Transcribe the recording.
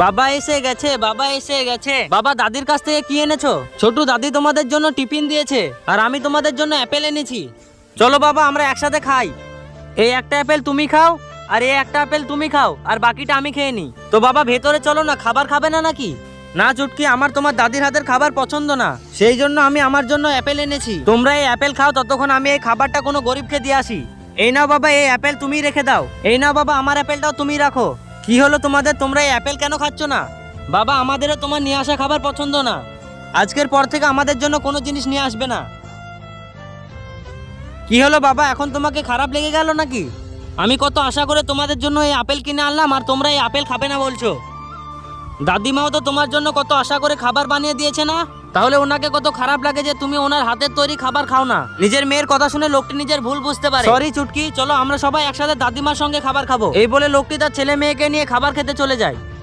বাবা এসে গেছে, বাবা এসে গেছে। বাবা দাদির কাছ থেকে কি এনেছো? ছোটু দাদি তোমাদের জন্য টিফিন দিয়েছে আর আমি তোমাদের জন্য অ্যাপেল এনেছি। চলো বাবা আমরা একসাথে খাই। এই একটা অ্যাপেল তুমি খাও আর এই একটা অ্যাপেল তুমি খাও আর বাকিটা আমি খেয়ে নিই। তো বাবা ভেতরে চলো না, খাবার খাবে না নাকি? না চুটকি, আমার তোমার দাদির হাতের খাবার পছন্দ না, সেই জন্য আমি আমার জন্য অ্যাপেল এনেছি। তোমরা এই অ্যাপেল খাও, ততক্ষণ আমি এই খাবারটা কোনো গরিবকে দিয়ে আসি। এই নাও বাবা, এই অ্যাপেল তুমি রেখে দাও। এই নাও বাবা, আমার অ্যাপেলটাও তুমি রাখো। কি হলো তোমাদের, তোমরা এই অ্যাপেল কেন খাচ্ছ না? বাবা আমাদেরও তোমার নিয়ে আসা খাবার পছন্দ না, আজকের পর থেকে আমাদের জন্য কোনো জিনিস নিয়ে আসবে না। কি হলো বাবা, এখন তোমাকে খারাপ লেগে গেল নাকি? আমি কত আশা করে তোমাদের জন্য এই আপেল কিনে আনলাম আর তোমরা এই আপেল খাবে না বলছো। দাদিমাও তো তোমার জন্য কত আশা করে খাবার বানিয়ে দিয়েছে না? তাহলে ওনাকে কত খারাপ লাগে যে তুমি ওনার হাতের তৈরি খাবার খাও না। নিজের মেয়ের কথা শুনে লোকটি নিজের ভুল বুঝতে পারে। সরি চুটকি, চলো আমরা সবাই একসাথে দাদিমার সঙ্গে খাবার খাবো। এই বলে লোকটি তার ছেলে মেয়েকে নিয়ে খাবার খেতে চলে যায়।